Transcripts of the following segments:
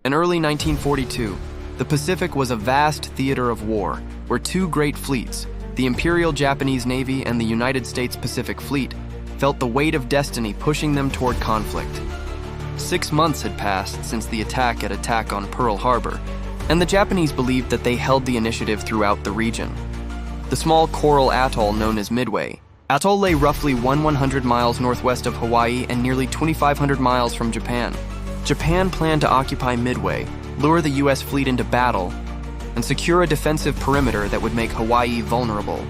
In early 1942, the Pacific was a vast theater of war, where two great fleets, the Imperial Japanese Navy and the United States Pacific Fleet, felt the weight of destiny pushing them toward conflict. 6 months had passed since the attack on Pearl Harbor, and the Japanese believed that they held the initiative throughout the region. The small coral atoll known as Midway. Atoll lay roughly 100 miles northwest of Hawaii and nearly 2,500 miles from Japan. Japan planned to occupy Midway, lure the U.S. fleet into battle, and secure a defensive perimeter that would make Hawaii vulnerable.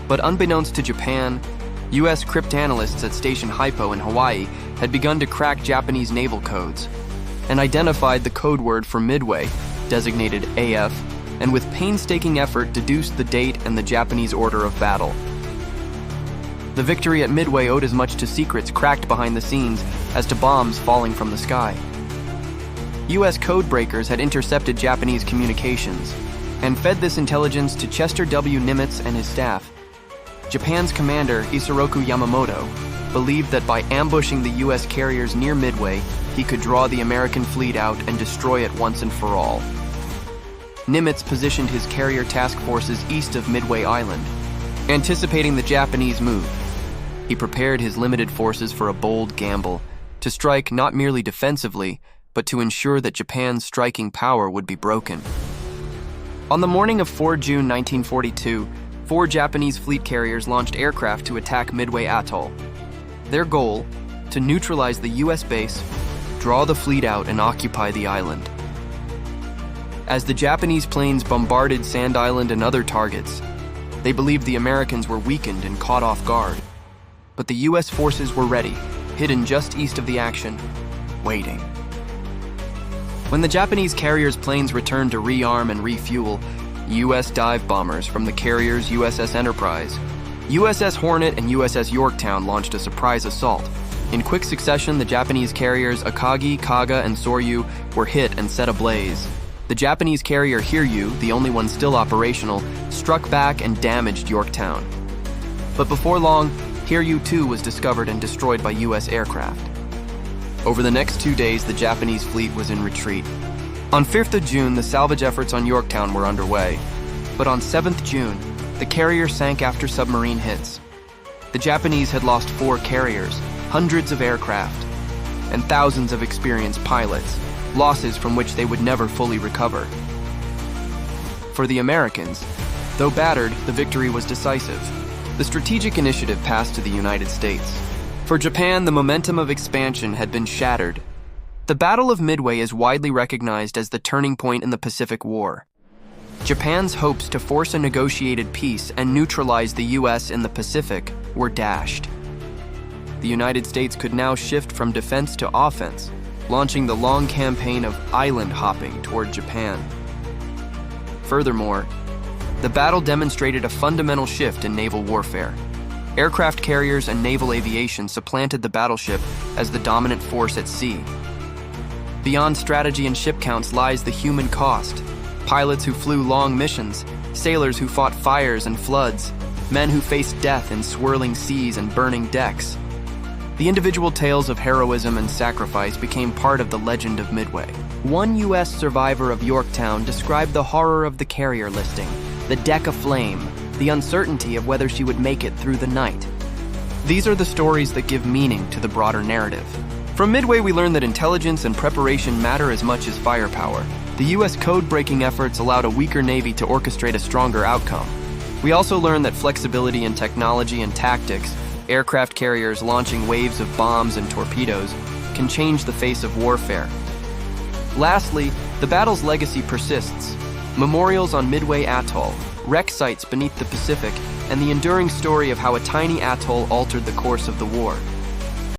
But unbeknownst to Japan, U.S. cryptanalysts at Station Hypo in Hawaii had begun to crack Japanese naval codes and identified the code word for Midway, designated AF, and with painstaking effort deduced the date and the Japanese order of battle. The victory at Midway owed as much to secrets cracked behind the scenes as to bombs falling from the sky. U.S. codebreakers had intercepted Japanese communications and fed this intelligence to Chester W. Nimitz and his staff. Japan's commander, Isoroku Yamamoto, believed that by ambushing the U.S. carriers near Midway, he could draw the American fleet out and destroy it once and for all. Nimitz positioned his carrier task forces east of Midway Island, anticipating the Japanese move. He prepared his limited forces for a bold gamble, to strike not merely defensively, but to ensure that Japan's striking power would be broken. On the morning of 4 June 1942, 4 Japanese fleet carriers launched aircraft to attack Midway Atoll. Their goal, to neutralize the U.S. base, draw the fleet out and occupy the island. As the Japanese planes bombarded Sand Island and other targets, they believed the Americans were weakened and caught off guard. But the U.S. forces were ready, hidden just east of the action, waiting. When the Japanese carriers' planes returned to rearm and refuel, U.S. dive bombers from the carriers USS Enterprise, USS Hornet, and USS Yorktown launched a surprise assault. In quick succession, the Japanese carriers Akagi, Kaga, and Soryu were hit and set ablaze. The Japanese carrier Hiryu, the only one still operational, struck back and damaged Yorktown. But before long, Hiryu too was discovered and destroyed by U.S. aircraft. Over the next 2 days, the Japanese fleet was in retreat. On 5th of June, the salvage efforts on Yorktown were underway. But on 7th June, the carrier sank after submarine hits. The Japanese had lost 4 carriers, hundreds of aircraft, and thousands of experienced pilots, losses from which they would never fully recover. For the Americans, though battered, the victory was decisive. The strategic initiative passed to the United States. For Japan, the momentum of expansion had been shattered. The Battle of Midway is widely recognized as the turning point in the Pacific War. Japan's hopes to force a negotiated peace and neutralize the U.S. in the Pacific were dashed. The United States could now shift from defense to offense, launching the long campaign of island hopping toward Japan. Furthermore, the battle demonstrated a fundamental shift in naval warfare. Aircraft carriers and naval aviation supplanted the battleship as the dominant force at sea. Beyond strategy and ship counts lies the human cost. Pilots who flew long missions, sailors who fought fires and floods, men who faced death in swirling seas and burning decks. The individual tales of heroism and sacrifice became part of the legend of Midway. One U.S. survivor of Yorktown described the horror of the carrier listing, the deck aflame, the uncertainty of whether she would make it through the night. These are the stories that give meaning to the broader narrative. From Midway, we learn that intelligence and preparation matter as much as firepower. The U.S. code-breaking efforts allowed a weaker Navy to orchestrate a stronger outcome. We also learn that flexibility in technology and tactics, aircraft carriers launching waves of bombs and torpedoes, can change the face of warfare. Lastly, the battle's legacy persists. Memorials on Midway Atoll, wreck sites beneath the Pacific, and the enduring story of how a tiny atoll altered the course of the war.